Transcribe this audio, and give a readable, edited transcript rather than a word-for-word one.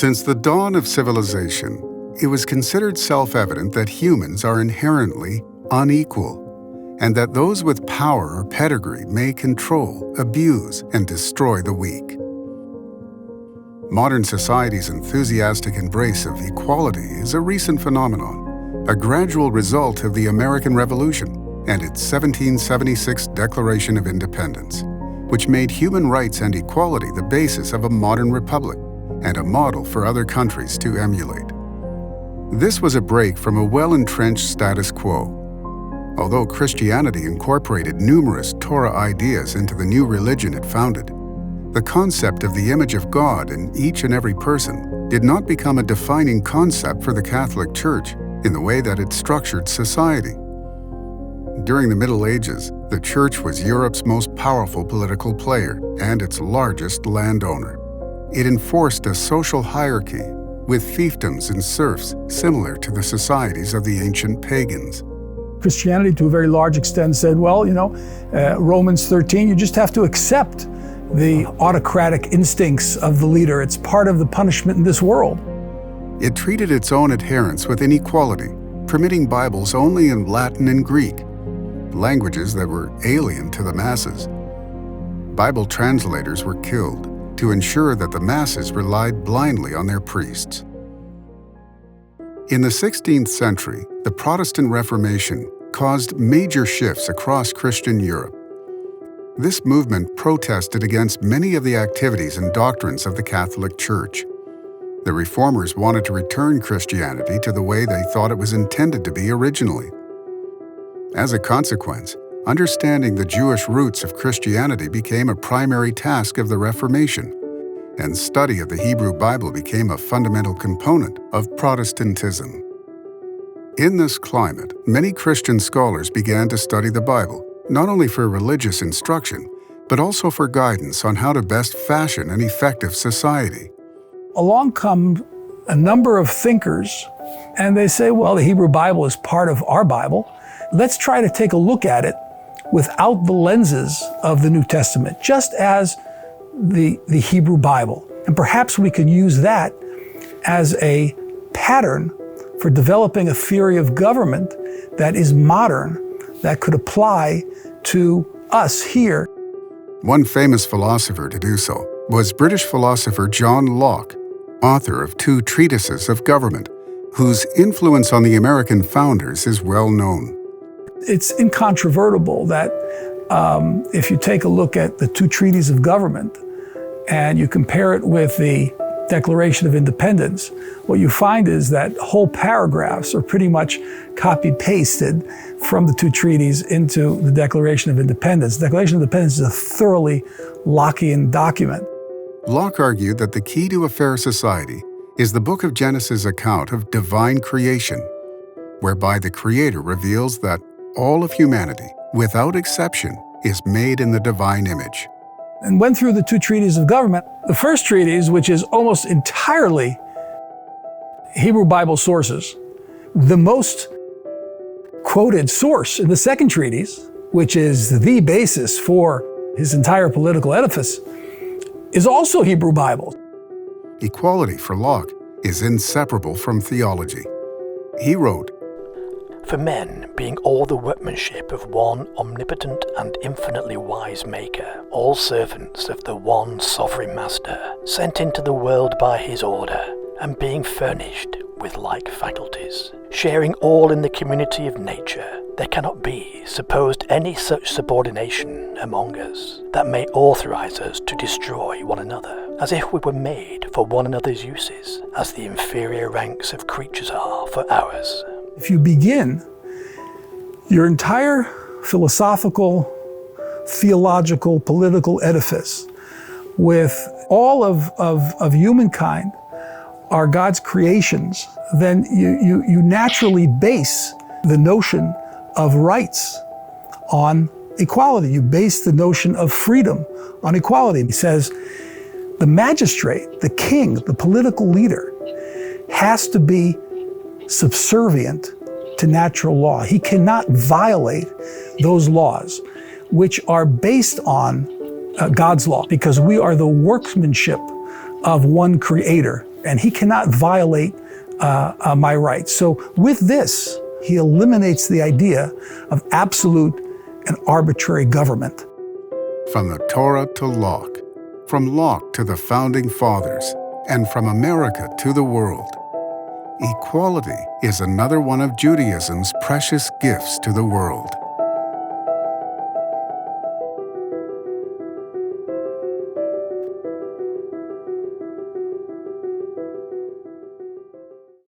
Since the dawn of civilization, it was considered self-evident that humans are inherently unequal, and that those with power or pedigree may control, abuse, and destroy the weak. Modern society's enthusiastic embrace of equality is a recent phenomenon, a gradual result of the American Revolution and its 1776 Declaration of Independence, which made human rights and equality the basis of a modern republic and a model for other countries to emulate. This was a break from a well-entrenched status quo. Although Christianity incorporated numerous Torah ideas into the new religion it founded, the concept of the image of God in each and every person did not become a defining concept for the Catholic Church in the way that it structured society. During the Middle Ages, the Church was Europe's most powerful political player and its largest landowner. It enforced a social hierarchy with fiefdoms and serfs similar to the societies of the ancient pagans. Christianity, to a very large extent, said, well, Romans 13, you just have to accept the autocratic instincts of the leader. It's part of the punishment in this world. It treated its own adherents with inequality, permitting Bibles only in Latin and Greek, languages that were alien to the masses. Bible translators were killed to ensure that the masses relied blindly on their priests. In the 16th century, the Protestant Reformation caused major shifts across Christian Europe. This movement protested against many of the activities and doctrines of the Catholic Church. The Reformers wanted to return Christianity to the way they thought it was intended to be originally. As a consequence, understanding the Jewish roots of Christianity became a primary task of the Reformation, and study of the Hebrew Bible became a fundamental component of Protestantism. In this climate, many Christian scholars began to study the Bible, not only for religious instruction, but also for guidance on how to best fashion an effective society. Along come a number of thinkers, and they say, well, the Hebrew Bible is part of our Bible. Let's try to take a look at it without the lenses of the New Testament, just as the Hebrew Bible. And perhaps we could use that as a pattern for developing a theory of government that is modern, that could apply to us here. One famous philosopher to do so was British philosopher John Locke, author of 2 treatises of government, whose influence on the American founders is well known. It's incontrovertible that if you take a look at the 2 treaties of government and you compare it with the Declaration of Independence, what you find is that whole paragraphs are pretty much copy-pasted from the 2 treaties into the Declaration of Independence. The Declaration of Independence is a thoroughly Lockean document. Locke argued that the key to a fair society is the Book of Genesis' account of divine creation, whereby the Creator reveals that all of humanity, without exception, is made in the divine image. And went through the 2 treaties of government. The first treatise, which is almost entirely Hebrew Bible sources, the most quoted source in the second treatise, which is the basis for his entire political edifice, is also Hebrew Bible. Equality for Locke is inseparable from theology. He wrote, "For men, being all the workmanship of one omnipotent and infinitely wise Maker, all servants of the one sovereign Master, sent into the world by his order, and being furnished with like faculties, sharing all in the community of nature, there cannot be supposed any such subordination among us that may authorize us to destroy one another, as if we were made for one another's uses, as the inferior ranks of creatures are for ours." If you begin your entire philosophical, theological, political edifice with all of humankind are God's creations, then you naturally base the notion of rights on equality. You base the notion of freedom on equality. He says the magistrate, the king, the political leader has to be subservient to natural law. He cannot violate those laws, which are based on God's law, because we are the workmanship of one creator. and he cannot violate my rights. So with this, he eliminates the idea of absolute and arbitrary government. From the Torah to Locke, from Locke to the Founding Fathers, and from America to the world, equality is another one of Judaism's precious gifts to the world.